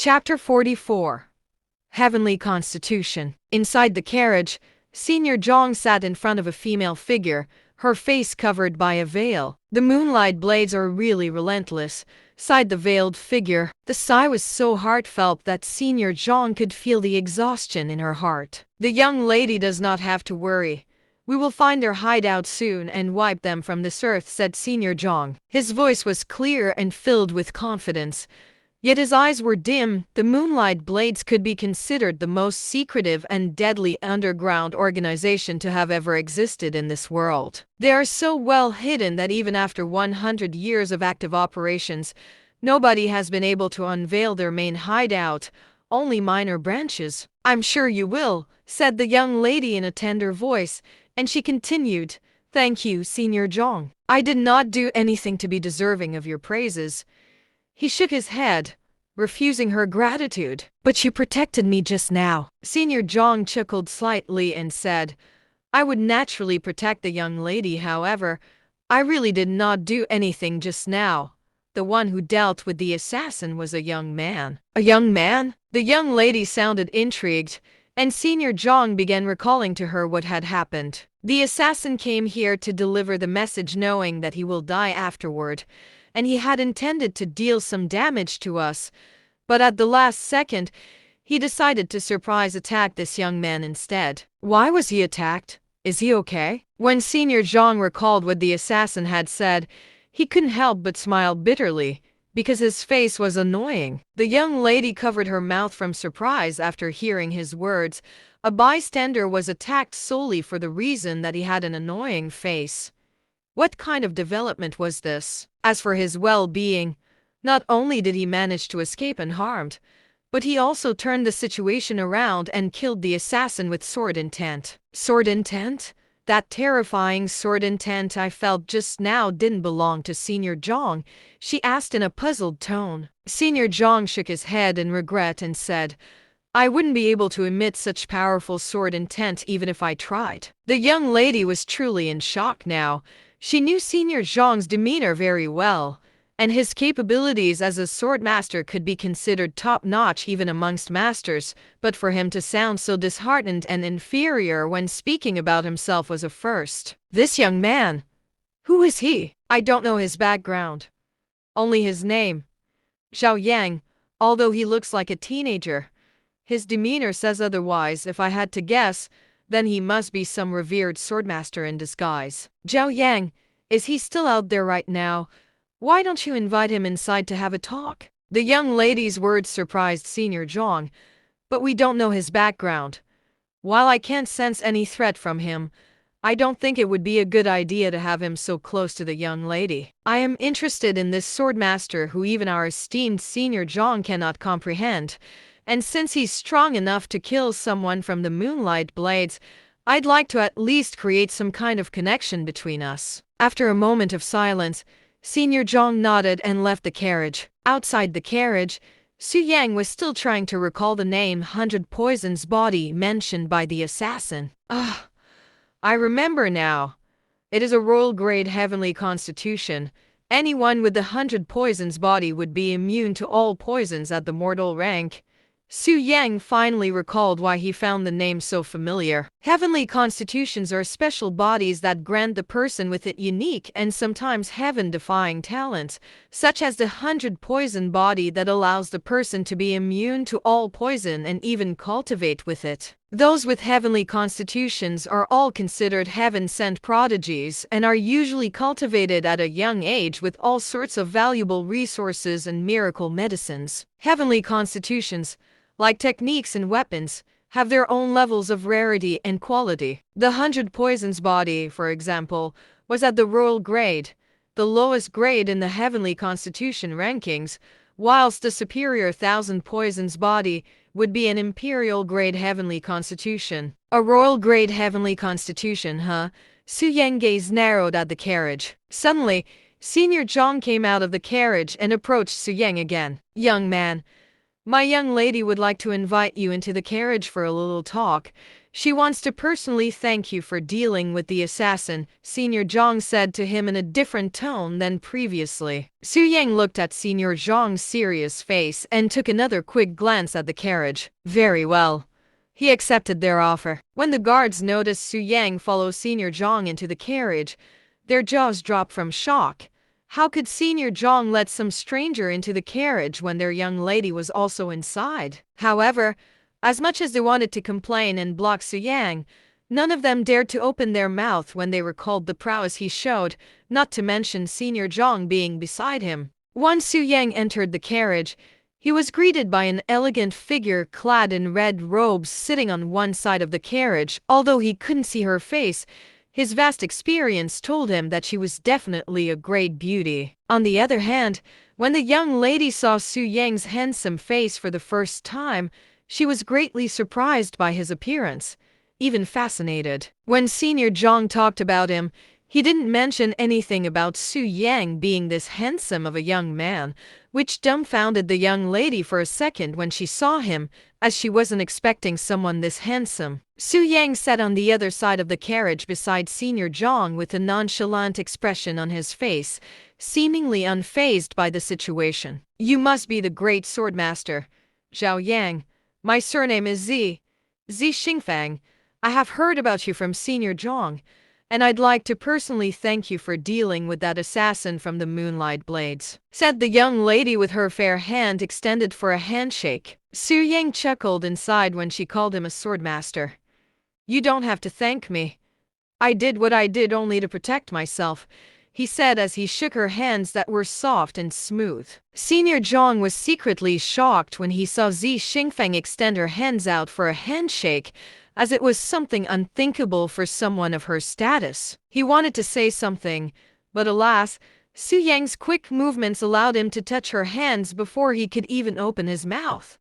Chapter 44. Heavenly Constitution. Inside the carriage, Senior Zhang sat in front of a female figure, her face covered by a veil. "The moonlight blades are really relentless," sighed the veiled figure. The sigh was so heartfelt that Senior Zhang could feel the exhaustion in her heart. "The young lady does not have to worry. We will find their hideout soon and wipe them from this earth," said Senior Zhang. His voice was clear and filled with confidence. Yet his eyes were dim. The Moonlight Blades could be considered the most secretive and deadly underground organization to have ever existed in this world. They are so well hidden that even after 100 years of active operations, nobody has been able to unveil their main hideout, only minor branches. "I'm sure you will," said the young lady in a tender voice, and she continued, "Thank you, Senior Zhang. I did not do anything to be deserving of your praises." He shook his head, refusing her gratitude. "But you protected me just now." Senior Zhang chuckled slightly and said, "I would naturally protect the young lady, however, I really did not do anything just now. The one who dealt with the assassin was a young man." "A young man?" The young lady sounded intrigued, and Senior Zhang began recalling to her what had happened. "The assassin came here to deliver the message knowing that he will die afterward, and he had intended to deal some damage to us, but at the last second, he decided to surprise attack this young man instead." "Why was he attacked? Is he okay?" When Senior Zhang recalled what the assassin had said, he couldn't help but smile bitterly, because his face was annoying. The young lady covered her mouth from surprise after hearing his words. A bystander was attacked solely for the reason that he had an annoying face. What kind of development was this? As for his well-being, not only did he manage to escape unharmed, but he also turned the situation around and killed the assassin with sword intent. Sword intent? That terrifying sword intent I felt just now didn't belong to Senior Zhang, she asked in a puzzled tone. Senior Zhang shook his head in regret and said, "I wouldn't be able to emit such powerful sword intent even if I tried." The young lady was truly in shock now. She knew Senior Zhang's demeanor very well, and his capabilities as a swordmaster could be considered top-notch even amongst masters, but for him to sound so disheartened and inferior when speaking about himself was a first. "This young man, who is he?" "I don't know his background. Only his name. Zhao Yang, although he looks like a teenager. His demeanor says otherwise. If I had to guess, then he must be some revered swordmaster in disguise." "Zhao Yang, is he still out there right now? Why don't you invite him inside to have a talk?" The young lady's words surprised Senior Zhang. "But we don't know his background. While I can't sense any threat from him, I don't think it would be a good idea to have him so close to the young lady. I am interested in this swordmaster who even our esteemed Senior Zhang cannot comprehend. And since he's strong enough to kill someone from the Moonlight Blades, I'd like to at least create some kind of connection between us." After a moment of silence, Senior Zhang nodded and left the carriage. Outside the carriage, Su Yang was still trying to recall the name 100 Poison's body mentioned by the assassin. "Ah, I remember now. It is a royal grade heavenly constitution. Anyone with the 100 Poison's body would be immune to all poisons at the mortal rank." Su Yang finally recalled why he found the name so familiar. Heavenly constitutions are special bodies that grant the person with it unique and sometimes heaven-defying talents, such as the 100 Poison body that allows the person to be immune to all poison and even cultivate with it. Those with heavenly constitutions are all considered heaven-sent prodigies and are usually cultivated at a young age with all sorts of valuable resources and miracle medicines. Heavenly constitutions, like techniques and weapons, have their own levels of rarity and quality. The 100 Poison's body, for example, was at the royal grade, the lowest grade in the heavenly constitution rankings, whilst the superior 1,000 Poison's body would be an imperial grade heavenly constitution. "A royal grade heavenly constitution, huh?" Su Yang gaze narrowed at the carriage. Suddenly, Senior Zhang came out of the carriage and approached Su Yang again. "Young man, my young lady would like to invite you into the carriage for a little talk. She wants to personally thank you for dealing with the assassin, Senior Zhang said to him in a different tone than previously. Su Yang looked at Senior Zhang's serious face and took another quick glance at the carriage. Very well. He accepted their offer. When the guards noticed Su Yang follow Senior Zhang into the carriage, their jaws dropped from shock. How could Senior Zhang let some stranger into the carriage when their young lady was also inside? However, as much as they wanted to complain and block Su Yang, none of them dared to open their mouth when they recalled the prowess he showed, not to mention Senior Zhang being beside him. Once Su Yang entered the carriage, he was greeted by an elegant figure clad in red robes sitting on one side of the carriage. Although he couldn't see her face, his vast experience told him that she was definitely a great beauty. On the other hand, when the young lady saw Su Yang's handsome face for the first time, she was greatly surprised by his appearance, even fascinated. When Senior Zhang talked about him, he didn't mention anything about Su Yang being this handsome of a young man, which dumbfounded the young lady for a second when she saw him, as she wasn't expecting someone this handsome. Su Yang sat on the other side of the carriage beside Senior Zhang with a nonchalant expression on his face, seemingly unfazed by the situation. You must be the great swordmaster, Zhao Yang. My surname is Zi Xingfang. I have heard about you from Senior Zhang, and I'd like to personally thank you for dealing with that assassin from the Moonlight Blades, said the young lady with her fair hand extended for a handshake. Su Yang chuckled inside when she called him a swordmaster. You don't have to thank me. I did what I did only to protect myself, he said as he shook her hands that were soft and smooth. Senior Zhang was secretly shocked when he saw Zi Xingfeng extend her hands out for a handshake, as it was something unthinkable for someone of her status. He wanted to say something, but alas, Su Yang's quick movements allowed him to touch her hands before he could even open his mouth.